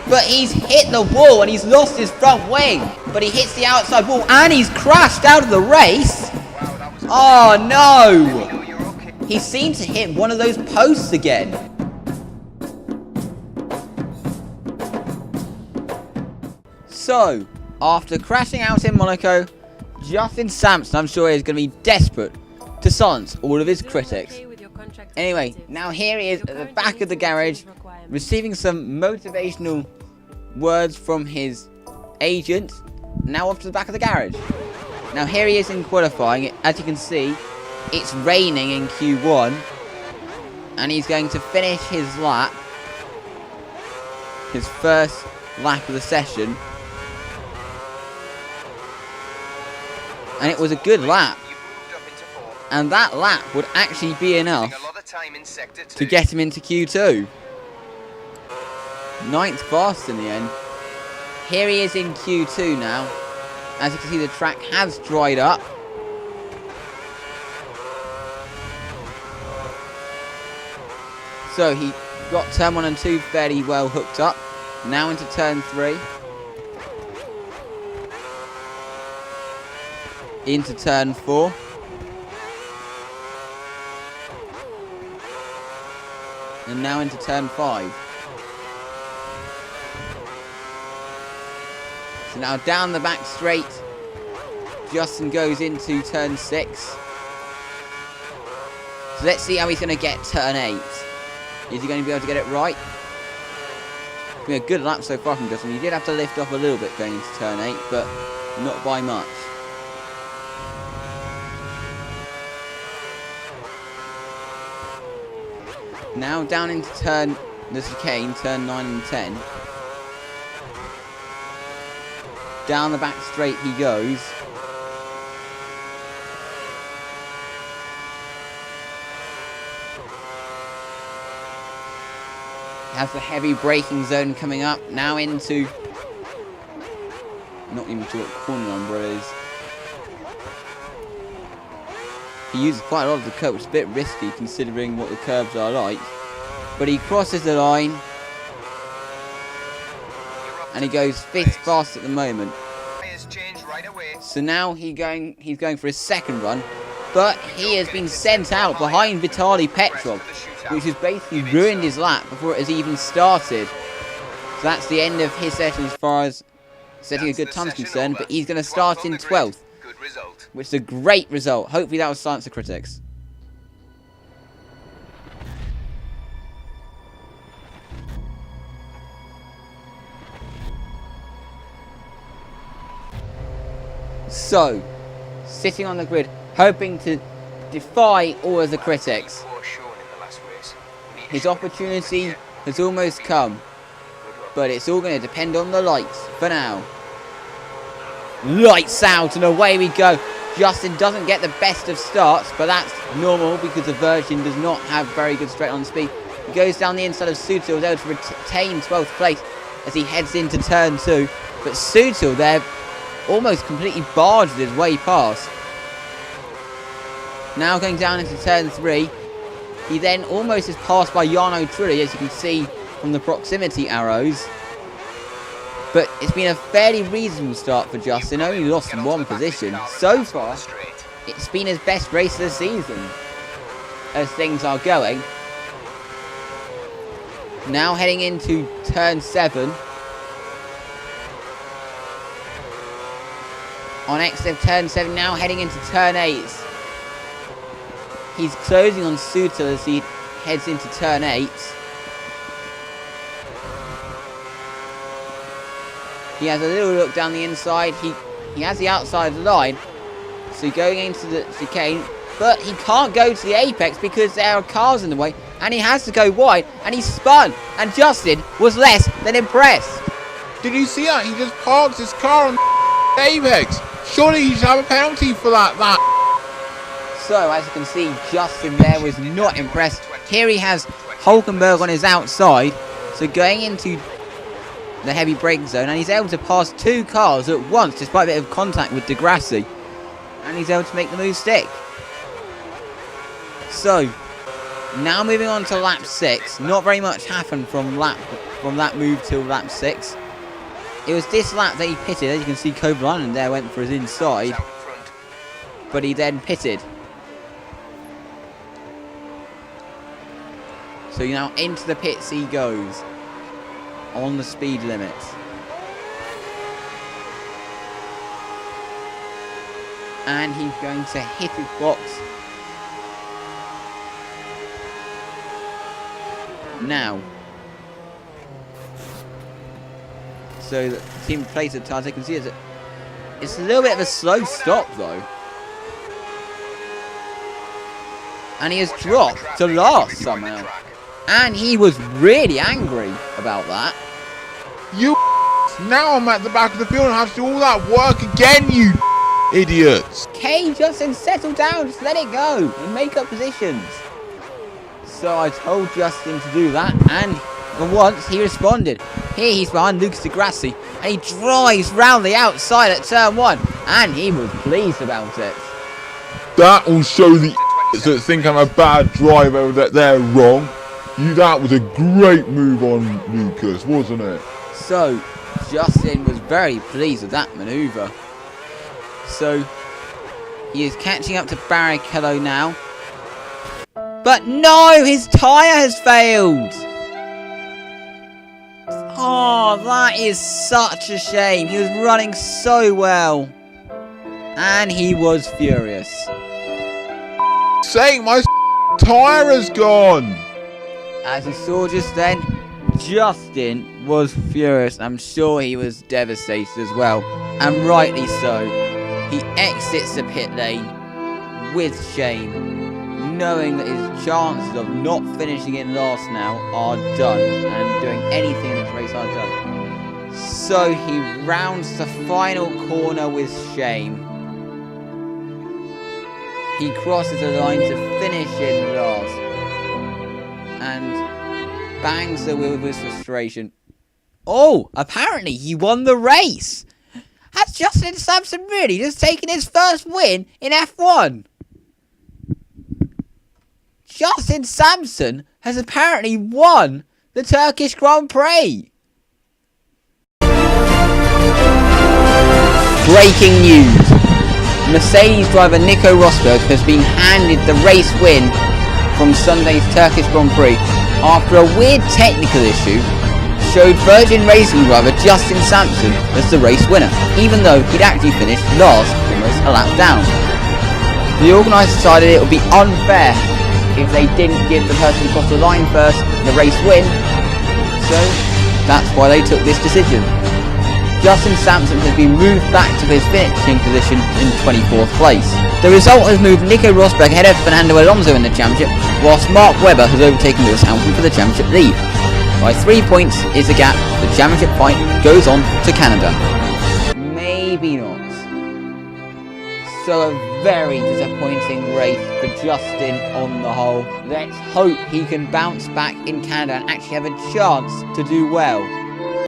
But he's hit the wall and he's lost his front wing. But he hits the outside wall and he's crashed out of the race. Oh no! He seemed to hit one of those posts again. So, after crashing out in Monaco, Justin Sampson, I'm sure, is going to be desperate to silence all of his critics. Anyway, now here he is at the back of the garage, receiving some motivational words from his agent. Now off to the back of the garage. Now here he is in qualifying. As you can see, it's raining in Q1, and he's going to finish his lap, his first lap of the session. And it was a good lap. And that lap would actually be enough to get him into Q2. 9th fast in the end. Here he is in Q2 now. As you can see, the track has dried up. So he got turn 1 and 2 fairly well hooked up. Now into turn 3. Into turn 4. And now into turn 5. So now down the back straight, Justin goes into turn 6. So let's see how he's going to get turn 8. Is he going to be able to get it right? It's been a good lap so far from Justin. He did have to lift off a little bit going into turn 8, but not by much. Now down into the chicane, turn 9 and 10. Down the back straight he goes. Has the heavy braking zone coming up. Now into... not even sure what corner number it is. He uses quite a lot of the curve, which is a bit risky considering what the curves are like. But he crosses the line. And he goes 5th fast at the moment. So now he's going for his second run. But he has been sent out behind Vitaly Petrov, which has basically ruined his lap before it has even started. So that's the end of his session as far as setting a good time is concerned. But he's going to start in 12th. Which is a great result. Hopefully that will silence the critics. So, sitting on the grid, hoping to defy all of the critics. His opportunity has almost come. But it's all going to depend on the lights for now. Lights out and away we go. Justin doesn't get the best of starts, but that's normal because the Virgin does not have very good straight on speed. He goes down the inside of Sutil, able to retain 12th place as he heads into turn 2. But Sutil there almost completely barged his way past. Now going down into turn 3. He then almost is passed by Jarno Trulli, as you can see from the proximity arrows. But it's been a fairly reasonable start for Justin, only lost in 1 position. So far, it's been his best race of the season, as things are going. Now heading into turn 7. On exit of turn 7, now heading into turn 8. He's closing on Sutil as he heads into turn 8. He has a little look down the inside. He has the outside line. So going into the chicane. But he can't go to the apex because there are cars in the way. And he has to go wide. And he spun. And Justin was less than impressed. Did you see that? He just parked his car on the apex. Surely he should have a penalty for that. So as you can see, Justin there was not impressed. Here he has Hulkenberg on his outside. So going into the heavy braking zone, and he's able to pass 2 cars at once despite a bit of contact with Degrassi, and he's able to make the move stick. So now moving on to lap 6. Not very much happened from from that move till lap 6. It was this lap that he pitted. As you can see, Kovalainen there went for his inside, but he then pitted. So now into the pits he goes on the speed limit. And he's going to hit his box. Now. So the team plays the tires. You can see it's a little bit of a slow stop though. And he has dropped to last somehow. And he was really angry about that. You now I'm at the back of the field and have to do all that work again, you idiots. Okay, Justin, settle down. Just let it go and make up positions. So I told Justin to do that, and for once he responded. Here he's behind Lucas Di Grassi, and he drives round the outside at turn 1, and he was pleased about it. That will show the idiots that think I'm a bad driver that they're wrong. That was a great move on Lucas, wasn't it? So Justin was very pleased with that manoeuvre. So he is catching up to Barrichello now. But no, his tyre has failed. Oh, that is such a shame. He was running so well. And he was furious. Saying my tyre has gone. As you saw just then, Justin was furious. I'm sure he was devastated as well. And rightly so. He exits the pit lane with shame, knowing that his chances of not finishing in last now are done, and doing anything in this race are done. So he rounds the final corner with shame. He crosses the line to finish in last, and bangs the wheel with frustration. Oh, apparently he won the race! Has Justin Sampson really just taken his first win in F1? Justin Sampson has apparently won the Turkish Grand Prix. Breaking news. Mercedes driver Nico Rosberg has been handed the race win from Sunday's Turkish Grand Prix after a weird technical issue showed Virgin Racing driver Justin Sampson as the race winner, even though he'd actually finished last, almost a lap down. The organisers decided it would be unfair if they didn't give the person across the line first the race win, so that's why they took this decision. Justin Sampson has been moved back to his finishing position in 24th place. The result has moved Nico Rosberg ahead of Fernando Alonso in the championship, whilst Mark Webber has overtaken Lewis Hamilton for the championship lead. By 3 points is the gap. The championship fight goes on to Canada. Maybe not. So a very disappointing race for Justin on the whole. Let's hope he can bounce back in Canada and actually have a chance to do well.